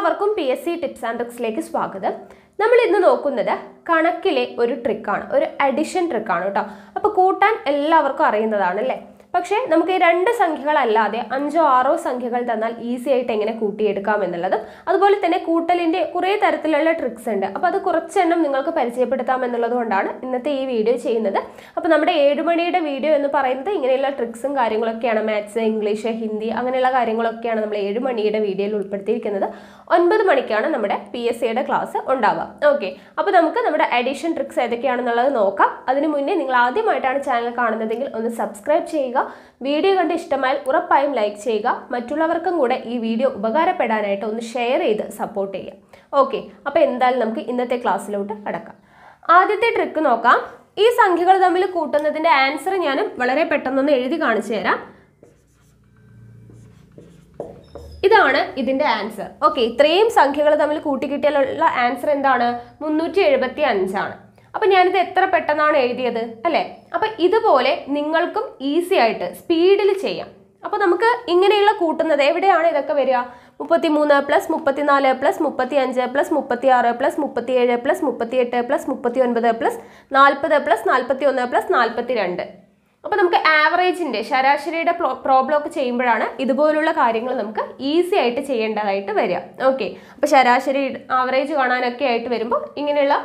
എല്ലാവർക്കും PSC tips and ട്രിക്സിലേക്ക് സ്വാഗതം. നമ്മൾ ഇന്ന് നോക്കുന്നത് കണക്കിലെ ഒരു ട്രിക്കാണ്, ഒരു അഡിഷൻ ട്രിക്കാണ് കേട്ടോ. അപ്പോൾ കൂട്ടാൻ എല്ലാവർക്കും അറിയുന്നതാണ് അല്ലേ? പക്ഷേ നമുക്ക് ഈ രണ്ട് സംഖ്യകളല്ലാതെ 5 or 6 സംഖ്യകൾ തന്നാൽ ഈസി ആയിട്ട് എങ്ങനെ കൂട്ടിയെടുക്കാം എന്നുള്ളതും അതുപോലെ തന്നെ കൂട്ടലിൻ്റെ കുറേ തരത്തിലുള്ള ട്രിക്സ് ഉണ്ട്. അപ്പോൾ അത് കുറച്ചെണ്ണം നിങ്ങൾക്ക് പരിചയപ്പെടുത്താം എന്നുള്ളത് കൊണ്ടാണ് ഇന്നത്തെ ഈ വീഡിയോ ചെയ്യുന്നത്. അപ്പോൾ നമ്മുടെ 7 മണിയുടെ വീഡിയോ എന്ന് പറയുന്നത് ഇങ്ങനെയുള്ള ട്രിക്സും കാര്യങ്ങളൊക്കെയാണ്. മാത്സ്, ഇംഗ്ലീഷ്, ഹിന്ദി അങ്ങനെയുള്ള കാര്യങ്ങളൊക്കെയാണ് നമ്മൾ 7 മണിയുടെ വീഡിയോയിൽ ഉൾപ്പെടുത്തിയിരിക്കുന്നത്. 9 മണിക്കാണ് നമ്മുടെ PSCയുടെ ക്ലാസ് ഉണ്ടാവുക. ഓക്കെ, അപ്പോൾ നമുക്ക് നമ്മുടെ അഡീഷൻ ട്രിക്സ് ഏതൊക്കെയാണെന്നുള്ളത് നോക്കാം. അതിന് മുന്നേ നിങ്ങൾ ആദ്യമായിട്ടാണ് ചാനൽ കാണുന്നതെങ്കിൽ ഒന്ന് സബ്സ്ക്രൈബ് ചെയ്യുക. വീഡിയോ കണ്ട് ഇഷ്ടമായാൽ ഉറപ്പായും ലൈക്ക് ചെയ്യുക. മറ്റുള്ളവർക്കും കൂടെ ഈ വീഡിയോ ഉപകാരപ്പെടാനായിട്ട് ഒന്ന് ഷെയർ ചെയ്ത് സപ്പോർട്ട് ചെയ്യുക. ഓക്കെ, അപ്പോൾ എന്തായാലും നമുക്ക് ഇന്നത്തെ ക്ലാസ്സിലോട്ട് കടക്കാം. ആദ്യത്തെ ട്രിക്ക് നോക്കാം. ഈ സംഖ്യകൾ തമ്മിൽ കൂട്ടുന്നതിൻ്റെ ആൻസർ ഞാൻ വളരെ പെട്ടെന്നൊന്ന് എഴുതി കാണിച്ചു തരാം. ഇതാണ് ഇതിൻ്റെ ആൻസർ. ഓക്കെ, ഇത്രയും സംഖ്യകൾ തമ്മിൽ കൂട്ടിക്കിട്ടിയാലുള്ള ആൻസർ എന്താണ്? 375 ആണ്. അപ്പം ഞാനിത് എത്ര പെട്ടെന്നാണ് എഴുതിയത് അല്ലേ? അപ്പം ഇതുപോലെ നിങ്ങൾക്കും ഈസി ആയിട്ട് സ്പീഡിൽ ചെയ്യാം. അപ്പോൾ നമുക്ക് ഇങ്ങനെയുള്ള കൂട്ടുന്നത് എവിടെയാണ് ഇതൊക്കെ വരിക? 33 + 34 + 35 + 36 + 37 + 38 + 39 + 40 + 41 + 42. അപ്പോൾ നമുക്ക് ആവറേജിൻ്റെ ശരാശരിയുടെ പ്രോബ്ലം ഒക്കെ ചെയ്യുമ്പോഴാണ് ഇതുപോലുള്ള കാര്യങ്ങൾ നമുക്ക് ഈസി ആയിട്ട് ചെയ്യേണ്ടതായിട്ട് വരിക. ഓക്കെ, അപ്പോൾ ശരാശരി ആവറേജ് കാണാനൊക്കെ ആയിട്ട് വരുമ്പോൾ ഇങ്ങനെയുള്ള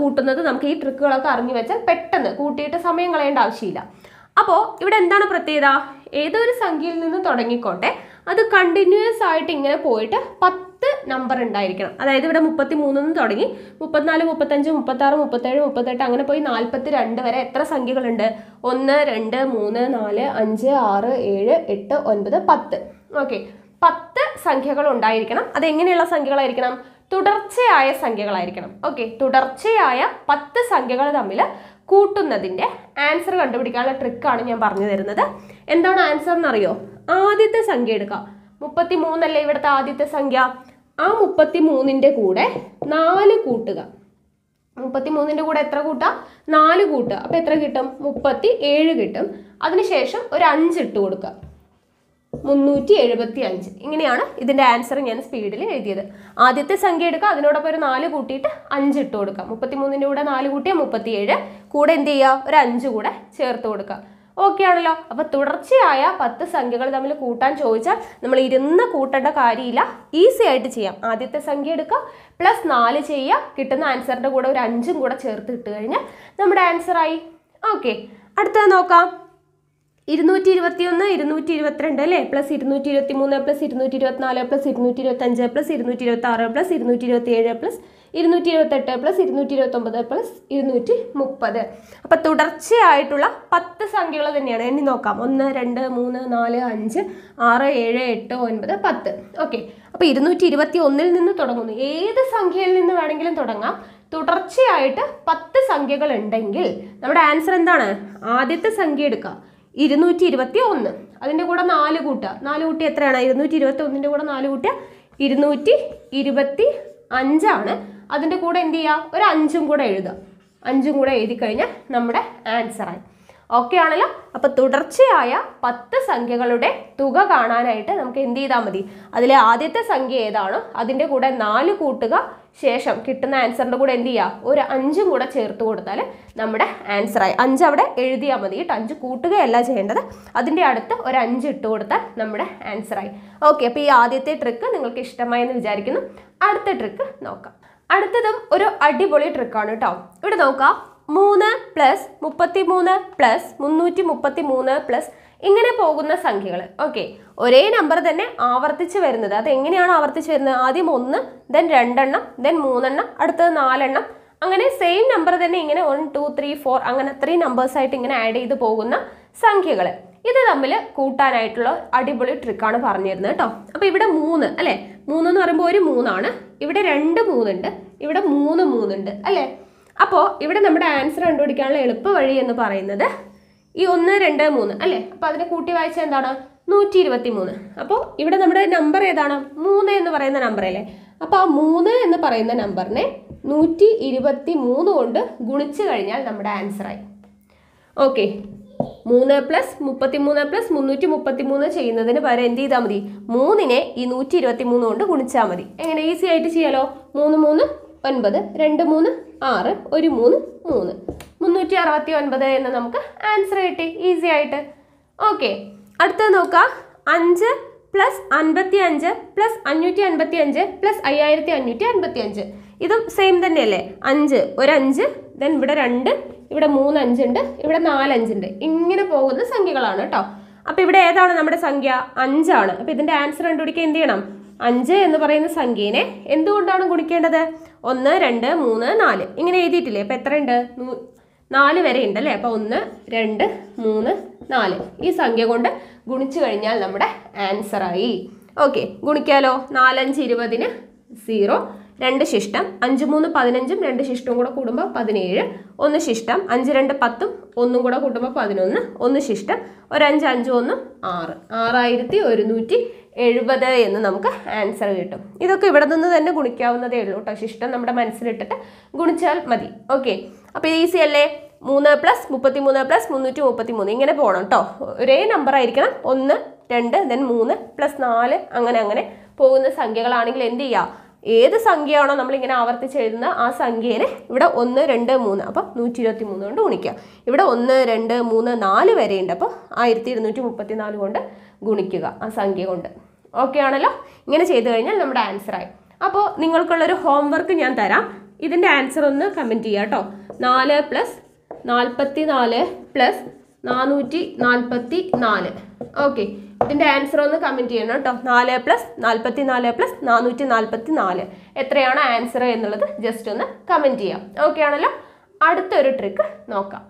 കൂട്ടുന്നത് നമുക്ക് ഈ ട്രിക്കുകളൊക്കെ അറിഞ്ഞു വെച്ചാൽ പെട്ടെന്ന് കൂട്ടിയിട്ട് സമയം കളയേണ്ട ആവശ്യമില്ല. അപ്പോൾ ഇവിടെ എന്താണ് പ്രത്യേകത? ഏതൊരു സംഖ്യയിൽ നിന്ന് തുടങ്ങിക്കോട്ടെ, അത് കണ്ടിന്യൂസ് ആയിട്ട് ഇങ്ങനെ പോയിട്ട് 10 നമ്പർ ഉണ്ടായിരിക്കണം. അതായത് ഇവിടെ 33 തുടങ്ങി 34, 35, 36, 37, 38 അങ്ങനെ പോയി 42 വരെ എത്ര സംഖ്യകളുണ്ട്? 1, 2, 3, 4, 5, 6, 7, 8, 9, 10. ഓക്കെ, 10 സംഖ്യകൾ ഉണ്ടായിരിക്കണം. അതെങ്ങനെയുള്ള സംഖ്യകളായിരിക്കണം? തുടർച്ചയായ സംഖ്യകളായിരിക്കണം. ഓക്കെ, തുടർച്ചയായ 10 സംഖ്യകൾ തമ്മിൽ കൂട്ടുന്നതിൻ്റെ ആൻസർ കണ്ടുപിടിക്കാനുള്ള ട്രിക്കാണ് ഞാൻ പറഞ്ഞു തരുന്നത്. എന്താണ് ആൻസർ എന്നറിയോ? ആദ്യത്തെ സംഖ്യ എടുക്കുക. 33 അല്ലേ ഇവിടുത്തെ ആദ്യത്തെ സംഖ്യ. ആ 33ൻ്റെ കൂടെ 4 കൂട്ടുക. 33ൻ്റെ കൂടെ എത്ര കൂട്ടുക? 4 കൂട്ടുക. അപ്പോൾ എത്ര കിട്ടും? 37 കിട്ടും. അതിനുശേഷം ഒരു 5 ഇട്ട് കൊടുക്കുക. 375. ഇങ്ങനെയാണ് ഇതിൻ്റെ ആൻസർ ഞാൻ സ്പീഡിൽ എഴുതിയത്. ആദ്യത്തെ സംഖ്യ എടുക്കുക, അതിനോടൊപ്പം ഒരു 4 കൂട്ടിയിട്ട് 5 ഇട്ട് കൊടുക്കുക. 33ൻ്റെ കൂടെ 4 കൂട്ടിയാൽ 37, കൂടെ എന്ത് ചെയ്യുക? ഒരു 5 കൂടെ ചേർത്ത് കൊടുക്കുക. ഓക്കെ ആണല്ലോ? അപ്പോൾ തുടർച്ചയായ 10 സംഖ്യകൾ തമ്മിൽ കൂട്ടാൻ ചോദിച്ചാൽ നമ്മൾ ഇരുന്ന് കൂട്ടേണ്ട കാര്യമില്ല, ഈസി ആയിട്ട് ചെയ്യാം. ആദ്യത്തെ സംഖ്യ എടുക്കുക, +4 ചെയ്യുക, കിട്ടുന്ന ആൻസറിൻ്റെ കൂടെ ഒരു 5ഉം കൂടെ ചേർത്ത് ഇട്ട് കഴിഞ്ഞാൽ നമ്മുടെ ആൻസറായി. ഓക്കെ, അടുത്തത് നോക്കാം. 221, 222 അല്ലേ? +223, +224, +225, +226, +227, +228, +229, +230. അപ്പം തുടർച്ചയായിട്ടുള്ള 10 സംഖ്യകൾ തന്നെയാണ്. എണ്ണി നോക്കാം. 1, 2, 3, 4, 5, 6, 7, 8, 9, 10. ഓക്കെ, അപ്പോൾ 221 നിന്ന് തുടങ്ങുന്നു. ഏത് സംഖ്യയിൽ നിന്ന് വേണമെങ്കിലും തുടങ്ങാം. തുടർച്ചയായിട്ട് 10 സംഖ്യകൾ ഉണ്ടെങ്കിൽ നമ്മുടെ ആൻസർ എന്താണ്? ആദ്യത്തെ സംഖ്യ എടുക്കുക, 221. അതിൻ്റെ കൂടെ 4 കൂട്ടുക. 4 കൂട്ടി എത്രയാണ്? 221ൻ്റെ കൂടെ 4 കൂട്ടിയ 225 ആണ്. അതിൻ്റെ കൂടെ എന്ത് ചെയ്യുക? ഒരു 5ഉം കൂടെ എഴുതുക. 5ഉം കൂടെ എഴുതി കഴിഞ്ഞാൽ നമ്മുടെ ആൻസറായി. ഓക്കെ ആണല്ലോ? അപ്പോൾ തുടർച്ചയായ 10 സംഖ്യകളുടെ തുക കാണാനായിട്ട് നമുക്ക് എന്ത് ചെയ്താൽ മതി? അതിലെ ആദ്യത്തെ സംഖ്യ ഏതാണോ അതിൻ്റെ കൂടെ 4 കൂട്ടുക. ശേഷം കിട്ടുന്ന ആൻസറിൻ്റെ കൂടെ എന്ത് ചെയ്യുക? ഒരു 5ഉം കൂടെ ചേർത്ത് കൊടുത്താൽ നമ്മുടെ ആൻസറായി. 5 അവിടെ എഴുതിയാൽ മതി കേട്ടോ. 5 കൂട്ടുകയല്ല ചെയ്യേണ്ടത്. അതിൻ്റെ അടുത്ത് ഒരു 5 ഇട്ട് കൊടുത്താൽ നമ്മുടെ ആൻസറായി. ഓക്കെ, അപ്പോൾ ഈ ആദ്യത്തെ ട്രിക്ക് നിങ്ങൾക്ക് ഇഷ്ടമായെന്ന് വിചാരിക്കുന്നു. അടുത്ത ട്രിക്ക് നോക്കാം. അടുത്തതും ഒരു അടിപൊളി ട്രിക്കാണ് കേട്ടോ. ഇവിടെ നോക്കാം. 3 + 33 + 333 ഇങ്ങനെ പോകുന്ന സംഖ്യകൾ. ഓക്കെ, ഒരേ നമ്പർ തന്നെ ആവർത്തിച്ച് വരുന്നത്. അത് എങ്ങനെയാണ് ആവർത്തിച്ച് വരുന്നത്? ആദ്യം 1, ദെൻ 2 എണ്ണം, ദെൻ 3 എണ്ണം, അടുത്തത് 4 എണ്ണം. അങ്ങനെ സെയിം നമ്പർ തന്നെ ഇങ്ങനെ 1, 2, 3, 4 അങ്ങനെ 3 നമ്പേഴ്സായിട്ട് ഇങ്ങനെ ആഡ് ചെയ്ത് പോകുന്ന സംഖ്യകൾ. ഇത് തമ്മിൽ കൂട്ടാനായിട്ടുള്ള അടിപൊളി ട്രിക്കാണ് പറഞ്ഞു തരുന്നത് കേട്ടോ. അപ്പോൾ ഇവിടെ 3 അല്ലേ? 3 എന്ന് പറയുമ്പോൾ ഒരു 3 ആണ്. ഇവിടെ 2 3 ഉണ്ട്. ഇവിടെ 3 3 ഉണ്ട് അല്ലേ? അപ്പോൾ ഇവിടെ നമ്മുടെ ആൻസർ കണ്ടുപിടിക്കാനുള്ള എളുപ്പ വഴി എന്ന് പറയുന്നത് ഈ 1, 2, 3 അല്ലേ? അപ്പോൾ അതിനെ കൂട്ടി വായിച്ചാൽ എന്താണ്? 123. അപ്പോൾ ഇവിടെ നമ്മുടെ നമ്പർ ഏതാണ്? 3 എന്ന് പറയുന്ന നമ്പർ അല്ലേ? അപ്പോൾ ആ 3 എന്ന് പറയുന്ന നമ്പറിനെ 123 കൊണ്ട് ഗുണിച്ചു കഴിഞ്ഞാൽ നമ്മുടെ ആൻസറായി. ഓക്കെ, 3 പ്ലസ് 33 പ്ലസ് 333 ചെയ്യുന്നതിന് പകരം എന്ത് ചെയ്താൽ മതി? 3നെ ഈ 123 കൊണ്ട് ഗുണിച്ചാൽ മതി. എങ്ങനെ ഈസി ആയിട്ട് ചെയ്യാലോ? 3 3 9, 2 3 6, 1 3 3, 369 എന്ന് നമുക്ക് ആൻസർ കിട്ടി ഈസി ആയിട്ട്. ഓക്കെ, അടുത്തത് നോക്കാം. 5 പ്ലസ് 55 പ്ലസ് 555 പ്ലസ് 5555. ഇതും സെയിം തന്നെയല്ലേ? 5 ഒരു 5, ദെൻ ഇവിടെ 2, ഇവിടെ 3 5 ഉണ്ട്, ഇവിടെ 4 5 ഉണ്ട്. ഇങ്ങനെ പോകുന്ന സംഖ്യകളാണ് കേട്ടോ. അപ്പോൾ ഇവിടെ ഏതാണ് നമ്മുടെ സംഖ്യ? 5 ആണ്. അപ്പോൾ ഇതിൻ്റെ ആൻസർ കണ്ടുപിടിക്കാൻ എന്ത് ചെയ്യണം? 5 എന്ന് പറയുന്ന സംഖ്യനെ എന്തുകൊണ്ടാണ് ഗുണിക്കേണ്ടത്? 1 2 3 4 ഇങ്ങനെ എഴുതിയിട്ടില്ലേ? അപ്പോൾ എത്ര ഉണ്ട്? 4 വരെ ഉണ്ട് അല്ലേ? അപ്പോൾ 1 2 3 4 ഈ സംഖ്യ കൊണ്ട് ഗുണിച്ചു കഴിഞ്ഞാൽ നമ്മുടെ ആൻസറായി. ഓക്കെ, ഗുണിക്കാലോ. 4 5 20 0, 2 ശിഷ്ടം, 5 3 15, 2 ശിഷ്ടവും കൂടെ കൂടുമ്പോൾ 17, 1 ശിഷ്ടം, 5 2 10, 1 കൂടെ കൂട്ടുമ്പോൾ 11, 1 ശിഷ്ടം, ഒരു 5 5 1 6, 6170 എന്ന് നമുക്ക് ആൻസർ കിട്ടും. ഇതൊക്കെ ഇവിടെ നിന്ന് തന്നെ ഗുണിക്കാവുന്നതേ ഉള്ളൂ കേട്ടോ. ശിഷ്ടം നമ്മുടെ മനസ്സിലിട്ടിട്ട് ഗുണിച്ചാൽ മതി. ഓക്കെ, അപ്പോൾ ഈസി അല്ലേ? 3 പ്ലസ് 33 പ്ലസ് 333 ഇങ്ങനെ പോകണം കേട്ടോ. ഒരേ നമ്പർ ആയിരിക്കണം. 1 2 ദെൻ 3 പ്ലസ് 4 അങ്ങനെ അങ്ങനെ പോകുന്ന സംഖ്യകളാണെങ്കിൽ എന്ത് ചെയ്യുക? ഏത് സംഖ്യയാണോ നമ്മളിങ്ങനെ ആവർത്തിച്ച് എഴുതുന്ന ആ സംഖ്യയെ ഇവിടെ 1 2 3 അപ്പോൾ 123 കൊണ്ട് ഗുണിക്കുക. ഇവിടെ 1 2 3 4 വരെയുണ്ട്. അപ്പോൾ 1234 കൊണ്ട് ഗുണിക്കുക ആ സംഖ്യ കൊണ്ട്. ഓക്കെ ആണല്ലോ? ഇങ്ങനെ ചെയ്ത് കഴിഞ്ഞാൽ നമ്മുടെ ആൻസറായി. അപ്പോൾ നിങ്ങൾക്കുള്ളൊരു ഹോംവർക്ക് ഞാൻ തരാം. ഇതിൻ്റെ ആൻസർ ഒന്ന് കമൻറ്റ് ചെയ്യുക കേട്ടോ. 4 പ്ലസ് 44 പ്ലസ് 444. ഓക്കെ, ഇതിൻ്റെ ആൻസർ ഒന്ന് കമൻറ്റ് ചെയ്യണം കേട്ടോ. 4 പ്ലസ് 44 പ്ലസ് 444 എത്രയാണ് ആൻസർ എന്നുള്ളത് ജസ്റ്റ് ഒന്ന് കമൻറ്റ് ചെയ്യാം. ഓക്കെ ആണല്ലോ? അടുത്തൊരു ട്രിക്ക് നോക്കാം.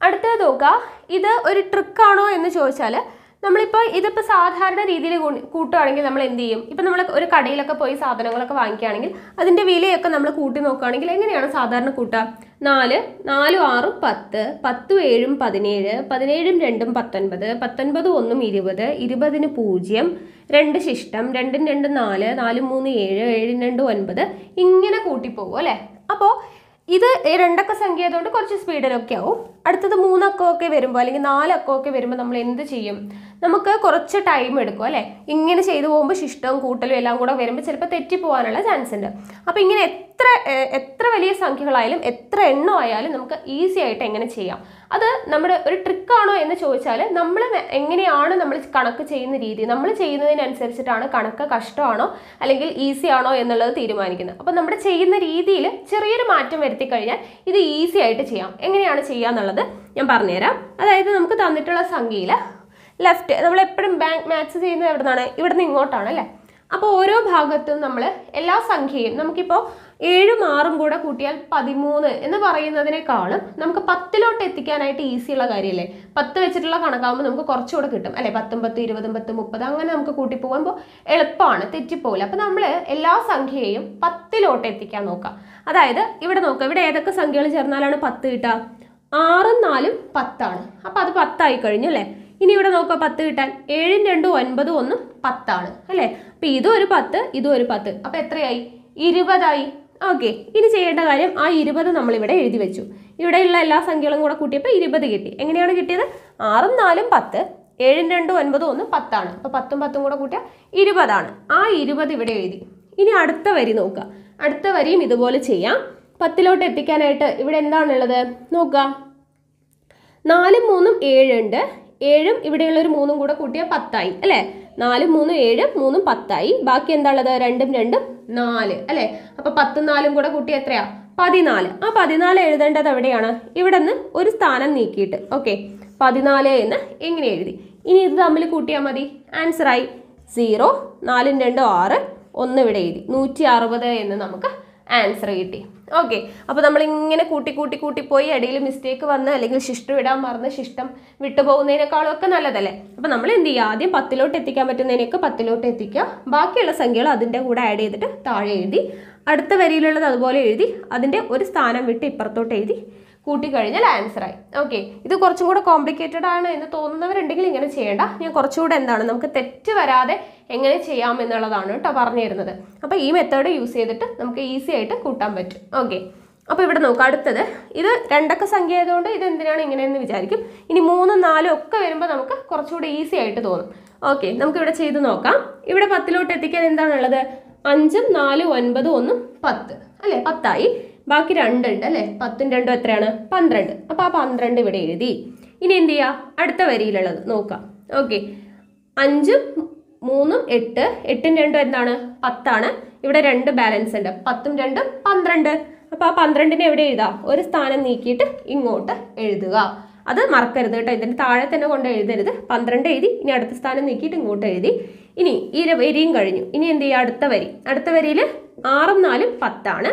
അടുത്തത് നോക്കാം. ഇത് ഒരു ട്രിക്കാണോ എന്ന് ചോദിച്ചാൽ നമ്മളിപ്പോൾ ഇതിപ്പോൾ സാധാരണ രീതിയിൽ കൂട്ടുകയാണെങ്കിൽ നമ്മൾ എന്ത് ചെയ്യും? ഇപ്പം നമ്മൾ ഒരു കടയിലൊക്കെ പോയി സാധനങ്ങളൊക്കെ വാങ്ങിക്കുകയാണെങ്കിൽ അതിൻ്റെ വിലയൊക്കെ നമ്മൾ കൂട്ടി നോക്കുകയാണെങ്കിൽ എങ്ങനെയാണ് സാധാരണ കൂട്ടുക? 4 4 6 10, 10 7 17, 17 2 19, 19 1 20, 20 0, 2 ശിഷ്ടം, 2 2 4, 4 3 7, 7 2 9 ഇങ്ങനെ കൂട്ടിപ്പോകും അല്ലേ? അപ്പോൾ ഇത് 2 അക്ക സംഖ്യ ആയതുകൊണ്ട് കുറച്ച് സ്പീഡിലൊക്കെ ആവും. അടുത്തത് 3 അക്കമൊക്കെ വരുമ്പോൾ അല്ലെങ്കിൽ 4 അക്കമൊക്കെ വരുമ്പോൾ നമ്മൾ എന്ത് ചെയ്യും? നമുക്ക് കുറച്ച് ടൈം എടുക്കും അല്ലേ? ഇങ്ങനെ ചെയ്തു പോകുമ്പോൾ ശിഷ്ടവും കൂട്ടലും എല്ലാം കൂടെ വരുമ്പോൾ ചിലപ്പോൾ തെറ്റിപ്പോകാനുള്ള ചാൻസ് ഉണ്ട്. അപ്പോൾ ഇങ്ങനെ എത്ര വലിയ സംഖ്യകളായാലും എത്ര എണ്ണം ആയാലും നമുക്ക് ഈസി ആയിട്ട് എങ്ങനെ ചെയ്യാം? അത് നമ്മുടെ ഒരു ട്രിക്കാണോ എന്ന് ചോദിച്ചാൽ നമ്മൾ എങ്ങനെയാണ് നമ്മൾ കണക്ക് ചെയ്യുന്ന രീതി, നമ്മൾ ചെയ്യുന്നതിനനുസരിച്ചിട്ടാണ് കണക്ക് കഷ്ടമാണോ അല്ലെങ്കിൽ ഈസി ആണോ എന്നുള്ളത് തീരുമാനിക്കുന്നത്. അപ്പോൾ നമ്മുടെ ചെയ്യുന്ന രീതിയിൽ ചെറിയൊരു മാറ്റം വരുത്തി കഴിഞ്ഞാൽ ഇത് ഈസി ആയിട്ട് ചെയ്യാം. എങ്ങനെയാണ് ചെയ്യുക എന്നുള്ളത് ഞാൻ പറഞ്ഞുതരാം. അതായത് നമുക്ക് തന്നിട്ടുള്ള സംഖ്യയിൽ ലെഫ്റ്റ് നമ്മൾ എപ്പോഴും ബാങ്ക് മാത്സ് ചെയ്യുന്നത് എവിടെ നിന്നാണ്? ഇവിടെ നിന്ന് ഇങ്ങോട്ടാണ് അല്ലേ? അപ്പോൾ ഓരോ ഭാഗത്തും നമ്മൾ എല്ലാ സംഖ്യയും നമുക്കിപ്പോൾ 7 6 കൂടെ കൂട്ടിയാൽ 13 എന്ന് പറയുന്നതിനേക്കാളും നമുക്ക് 10ലോട്ട് എത്തിക്കാനായിട്ട് ഈസിയുള്ള കാര്യമല്ലേ? 10 വെച്ചിട്ടുള്ള കണക്കാകുമ്പോൾ നമുക്ക് കുറച്ചുകൂടെ കിട്ടും അല്ലേ? 10 10 20 10 30 അങ്ങനെ നമുക്ക് കൂട്ടിപ്പോകുമ്പോൾ എളുപ്പമാണ്, തെറ്റിപ്പോകില്ല. അപ്പോൾ നമ്മൾ എല്ലാ സംഖ്യയെയും 10ലോട്ട് എത്തിക്കാൻ നോക്കാം. അതായത് ഇവിടെ നോക്കാം, ഇവിടെ ഏതൊക്കെ സംഖ്യകൾ ചേർന്നാലാണ് 10 കിട്ടുക? 6 4 10 ആണ്. അപ്പോൾ അത് 10 ആയി കഴിഞ്ഞു അല്ലേ? ഇനി ഇവിടെ നോക്കാം 10 കിട്ടാൻ 7 2 9 1 10 ആണ് അല്ലേ? അപ്പോൾ ഇതും ഒരു 10 ഇതും ഒരു 10. അപ്പോൾ എത്രയായി? 20 ആയി. ഓക്കെ, ഇനി ചെയ്യേണ്ട കാര്യം ആ 20 നമ്മളിവിടെ എഴുതി വെച്ചു. ഇവിടെയുള്ള എല്ലാ സംഖ്യകളും കൂടെ കൂട്ടിയപ്പോൾ 20 കിട്ടി. എങ്ങനെയാണ് കിട്ടിയത്? 6 4 10, 7 2 9 1 10 ആണ്. അപ്പോൾ 10 10 കൂടെ കൂട്ടിയാൽ 20 ആണ്. ആ 20 ഇവിടെ എഴുതി. ഇനി അടുത്ത വരി നോക്കുക. അടുത്ത വരിയും ഇതുപോലെ ചെയ്യാം. 10ലോട്ട് എത്തിക്കാനായിട്ട് ഇവിടെ എന്താണുള്ളത് നോക്കുക. 4 3 7 ഉണ്ട്. 7ഉം ഇവിടെയുള്ളൊരു 3ഉം കൂടെ കൂട്ടിയാൽ 10 ആയി അല്ലേ? 4 3 7 3 10 ആയി. ബാക്കി എന്താ ഉള്ളത്? 2 2 4 അല്ലേ? അപ്പോൾ 10 4 കൂടെ കൂട്ടി എത്രയാ? 14. ആ 14 എഴുതേണ്ടത് എവിടെയാണ്? ഇവിടെ നിന്ന് ഒരു സ്ഥാനം നീക്കിയിട്ട്. ഓക്കെ, 14 എന്ന് എങ്ങനെ എഴുതി? ഇനി ഇത് തമ്മിൽ കൂട്ടിയാൽ മതി, ആൻസറായി. 0 4 2 6, 1 ഇവിടെ എഴുതി. 160 എന്ന് നമുക്ക് ആൻസർ കിട്ടി. ഓക്കെ, അപ്പോൾ നമ്മളിങ്ങനെ കൂട്ടി പോയി ഇടയിൽ മിസ്റ്റേക്ക് വന്ന് അല്ലെങ്കിൽ ശിഷ്ടം ഇടാൻ മറന്ന് ശിഷ്ടം വിട്ടുപോകുന്നതിനേക്കാളും ഒക്കെ നല്ലതല്ലേ? അപ്പോൾ നമ്മൾ എന്ത് ചെയ്യുക? ആദ്യം 10ലോട്ട് എത്തിക്കാൻ പറ്റുന്നതിനൊക്കെ 10ലോട്ട് എത്തിക്കുക. ബാക്കിയുള്ള സംഖ്യകൾ അതിൻ്റെ കൂടെ ആഡ് ചെയ്തിട്ട് താഴെ എഴുതി. അടുത്ത വരിയിലുള്ളത് അതുപോലെ എഴുതി. അതിൻ്റെ ഒരു സ്ഥാനം വിട്ട് ഇപ്പുറത്തോട്ട് എഴുതി കൂട്ടിക്കഴിഞ്ഞാൽ ആൻസറായി. ഓക്കെ, ഇത് കുറച്ചും കൂടെ കോംപ്ലിക്കേറ്റഡ് ആണ് എന്ന് തോന്നുന്നവരുണ്ടെങ്കിൽ ഇങ്ങനെ ചെയ്യേണ്ട. ഞാൻ കുറച്ചുകൂടെ എന്താണ് നമുക്ക് തെറ്റ് വരാതെ എങ്ങനെ ചെയ്യാം എന്നുള്ളതാണ് കേട്ടോ പറഞ്ഞു തരുന്നത്. അപ്പോൾ ഈ മെത്തേഡ് യൂസ് ചെയ്തിട്ട് നമുക്ക് ഈസി ആയിട്ട് കൂട്ടാൻ പറ്റും. ഓക്കെ, അപ്പോൾ ഇവിടെ നോക്കാം അടുത്തത്. ഇത് രണ്ടക്ക സംഖ്യ ആയതുകൊണ്ട് ഇത് എന്തിനാണ് ഇങ്ങനെയെന്ന് വിചാരിക്കും. ഇനി 3, 4 ഒക്കെ വരുമ്പോൾ നമുക്ക് കുറച്ചുകൂടി ഈസി ആയിട്ട് തോന്നും. ഓക്കെ, നമുക്കിവിടെ ചെയ്ത് നോക്കാം. ഇവിടെ 10ലോട്ട് എത്തിക്കാൻ എന്താണുള്ളത്? 5, 4, 9, 1, 10 അല്ലേ? 10 ആയി. ബാക്കി 2 ഉണ്ട് അല്ലേ? 10ഉം 2ഉം എത്രയാണ്? 12. അപ്പോൾ ആ 12 ഇവിടെ എഴുതി. ഇനി എന്ത് ചെയ്യുക? അടുത്ത വരിയിലുള്ളത് നോക്കാം. ഓക്കെ, 5ഉം 3ഉം 8, 8ഉം 2ഉം എന്താണ്? 10 ആണ്. ഇവിടെ 2 ബാലൻസ് ഉണ്ട്. 10ഉം 2ഉം 12. അപ്പോൾ ആ 12നെ എവിടെ എഴുതാം? ഒരു സ്ഥാനം നീക്കിയിട്ട് ഇങ്ങോട്ട് എഴുതുക. അത് മറക്കരുത് കേട്ടോ. ഇതിൻ്റെ താഴെ തന്നെ കൊണ്ട് എഴുതരുത്. 12 എഴുതി, ഇനി അടുത്ത സ്ഥാനം നീക്കിയിട്ട് ഇങ്ങോട്ട് എഴുതി. ഇനി ഈ വരിയും കഴിഞ്ഞു. ഇനി എന്ത് ചെയ്യുക? അടുത്ത വരി. അടുത്ത വരിയിൽ 6ഉം 4ഉം 10 ആണ്.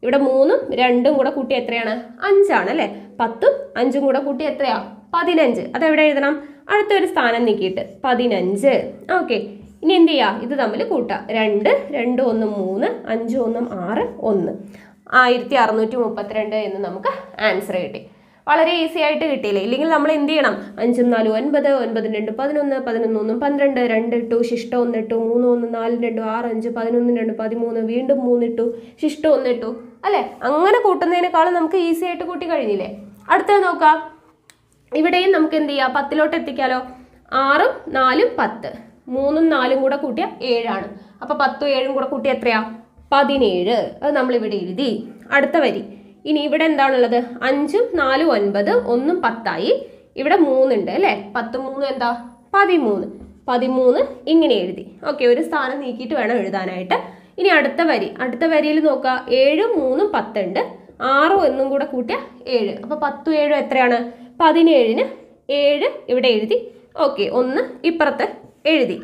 ഇവിടെ 3ഉം 2ഉം കൂടെ കൂട്ടി എത്രയാണ്? 5 ആണ് അല്ലേ? 10ഉം 5ഉം കൂടെ കൂട്ടി എത്രയാ? 15. അതെവിടെ എഴുതണം? അടുത്തൊരു സ്ഥാനം നീക്കിയിട്ട് 15. ഓക്കെ, ഇനി എന്ത് ചെയ്യുക? ഇത് തമ്മിൽ കൂട്ടാം. 2, 2, 1, 3, 5, 1, 6, 1. 1632 എന്ന് നമുക്ക് ആൻസർ കിട്ടി. വളരെ ഈസി ആയിട്ട് കിട്ടിയില്ലേ? ഇല്ലെങ്കിൽ നമ്മൾ എന്ത് ചെയ്യണം? 5ഉം 4ഉം 9, 9ഉം 2, 11, 11, 1, 12, 2 ഇട്ടു, ശിഷ്ടം 1 ഇട്ടു, 3, 1, 4, 2, 6, 5, 11, 2, 13, വീണ്ടും 3 ഇട്ടു, ശിഷ്ടം 1 ഇട്ടു അല്ലേ? അങ്ങനെ കൂട്ടുന്നതിനേക്കാളും നമുക്ക് ഈസി ആയിട്ട് കൂട്ടി കഴിഞ്ഞില്ലേ? അടുത്തത് നോക്കാം. ഇവിടെയും നമുക്ക് എന്ത് ചെയ്യാം? 10ലോട്ട് എത്തിക്കാലോ. 6ഉം 4ഉം 10, 3ഉം 4ഉം കൂടെ കൂട്ടിയ 7 ആണ്. അപ്പോൾ 10ഉം 7ഉം കൂടെ കൂട്ടിയ എത്രയാ? 17. അത് നമ്മളിവിടെ എഴുതി. അടുത്ത വരി. ഇനി ഇവിടെ എന്താണുള്ളത്? 5ഉം 4ഉം 9, 1ഉം 10 ആയി. ഇവിടെ 3 ഉണ്ട് അല്ലേ? 10ഉം 3ഉം എന്താ? 13. 13 ഇങ്ങനെ എഴുതി. ഓക്കെ, ഒരു സ്ഥാനം നീക്കിയിട്ട് വേണം എഴുതാനായിട്ട്. ഇനി അടുത്ത വരി. അടുത്ത വരിയിൽ നോക്കുക. 7ഉം 3ഉം 10 ഉണ്ട്. 6ഉം 1ഉം കൂടെ കൂട്ടിയ 7. അപ്പോൾ 10ഉം 7ഉം എത്രയാണ്? 17ന് 7 ഇവിടെ എഴുതി. ഓക്കെ, 1 ഇപ്പുറത്ത് എഴുതി.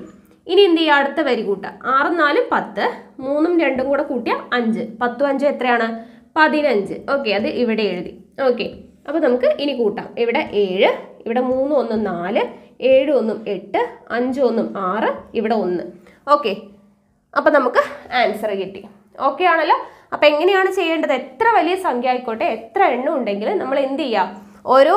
ഇനി എന്ത് ചെയ്യുക? അടുത്ത വരി കൂട്ടുക. 6ഉം 4ഉം 10, 3ഉം 2ഉം കൂടെ കൂട്ടിയ 5. 10ഉം 5ഉം എത്രയാണ്? 15. ഓക്കെ, അത് ഇവിടെ എഴുതി. ഓക്കെ, അപ്പോൾ നമുക്ക് ഇനി കൂട്ടാം. ഇവിടെ 7, ഇവിടെ 3, 1, 4, 7, 1, 8, 5, 1, 6, ഇവിടെ 1. ഓക്കെ, അപ്പോൾ നമുക്ക് ആൻസർ കിട്ടി. ഓക്കെ ആണല്ലോ? അപ്പോൾ എങ്ങനെയാണ് ചെയ്യേണ്ടത്? എത്ര വലിയ സംഖ്യ ആയിക്കോട്ടെ, എത്ര എണ്ണം ഉണ്ടെങ്കിലും നമ്മൾ എന്ത് ചെയ്യുക? ഓരോ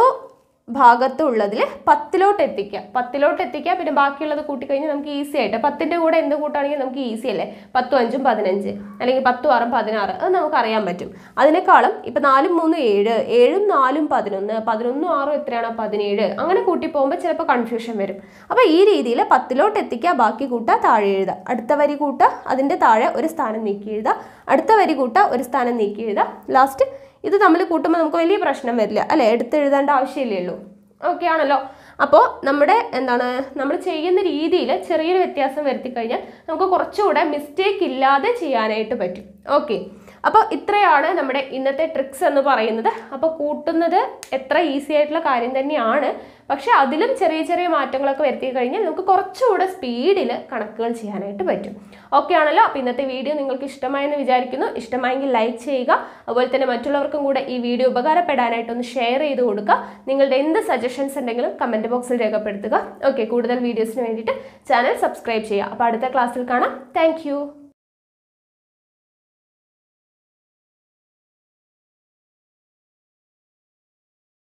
ഭാഗത്തുള്ളതിൽ 10ലോട്ട് എത്തിക്കുക. 10ലോട്ട് എത്തിക്കുക. പിന്നെ ബാക്കിയുള്ളത് കൂട്ടിക്കഴിഞ്ഞാൽ നമുക്ക് ഈസി ആയിട്ട് 10ൻ്റെ കൂടെ എന്ത് കൂട്ടാണെങ്കിൽ നമുക്ക് ഈസി അല്ലേ? 10ഉം 5ഉം 15, അല്ലെങ്കിൽ 10ഉം 6ഉം 16. അത് നമുക്ക് അറിയാൻ പറ്റും. അതിനേക്കാളും ഇപ്പം 4ഉം 3ഉം 7, 7ഉം 4ഉം 11, 11ഉം 6ഉം എത്രയാണ്? 17. അങ്ങനെ കൂട്ടി പോകുമ്പോൾ ചിലപ്പോൾ കൺഫ്യൂഷൻ വരും. അപ്പോൾ ഈ രീതിയിൽ 10ലോട്ട് എത്തിക്കുക, ബാക്കി കൂട്ടുക, താഴെ എഴുതുക. അടുത്ത വരി കൂട്ടുക, അതിൻ്റെ താഴെ ഒരു സ്ഥാനം നീക്കി എഴുതുക. അടുത്ത വരി കൂട്ടുക, ഒരു സ്ഥാനം നീക്കി എഴുതുക. ലാസ്റ്റ് ഇത് തമ്മിൽ കൂട്ടുമ്പോൾ നമുക്ക് വലിയ പ്രശ്നം വരില്ല അല്ലേ? എടുത്തെഴുതേണ്ട ആവശ്യമില്ലേ ഉള്ളൂ. ഓക്കെ ആണല്ലോ? അപ്പോൾ നമ്മൾ ചെയ്യുന്ന രീതിയിൽ ചെറിയൊരു വ്യത്യാസം വരുത്തി കഴിഞ്ഞാൽ നമുക്ക് കുറച്ചുകൂടെ മിസ്റ്റേക്ക് ഇല്ലാതെ ചെയ്യാനായിട്ട് പറ്റും. ഓക്കെ, അപ്പോൾ ഇത്രയാണ് നമ്മുടെ ഇന്നത്തെ ട്രിക്സ് എന്ന് പറയുന്നത്. അപ്പോൾ കൂട്ടുന്നത് എത്ര ഈസി ആയിട്ടുള്ള കാര്യം തന്നെയാണ്. പക്ഷെ അതിലും ചെറിയ ചെറിയ മാറ്റങ്ങളൊക്കെ വരുത്തി കഴിഞ്ഞാൽ നമുക്ക് കുറച്ചുകൂടെ സ്പീഡിൽ കണക്കുകൾ ചെയ്യാനായിട്ട് പറ്റും. ഓക്കെ ആണല്ലോ? അപ്പോൾ ഇന്നത്തെ വീഡിയോ നിങ്ങൾക്ക് ഇഷ്ടമായെന്ന് വിചാരിക്കുന്നു. ഇഷ്ടമായെങ്കിൽ ലൈക്ക് ചെയ്യുക. അതുപോലെ തന്നെ മറ്റുള്ളവർക്കും കൂടെ ഈ വീഡിയോ ഉപകാരപ്പെടാനായിട്ടൊന്ന് ഷെയർ ചെയ്ത് കൊടുക്കുക. നിങ്ങളുടെ എന്ത് സജഷൻസ് ഉണ്ടെങ്കിലും കമൻറ്റ് ബോക്സിൽ രേഖപ്പെടുത്തുക. ഓക്കെ, കൂടുതൽ വീഡിയോസിന് വേണ്ടിയിട്ട് ചാനൽ സബ്സ്ക്രൈബ് ചെയ്യുക. അപ്പോൾ അടുത്ത ക്ലാസ്സിൽ കാണാം. താങ്ക്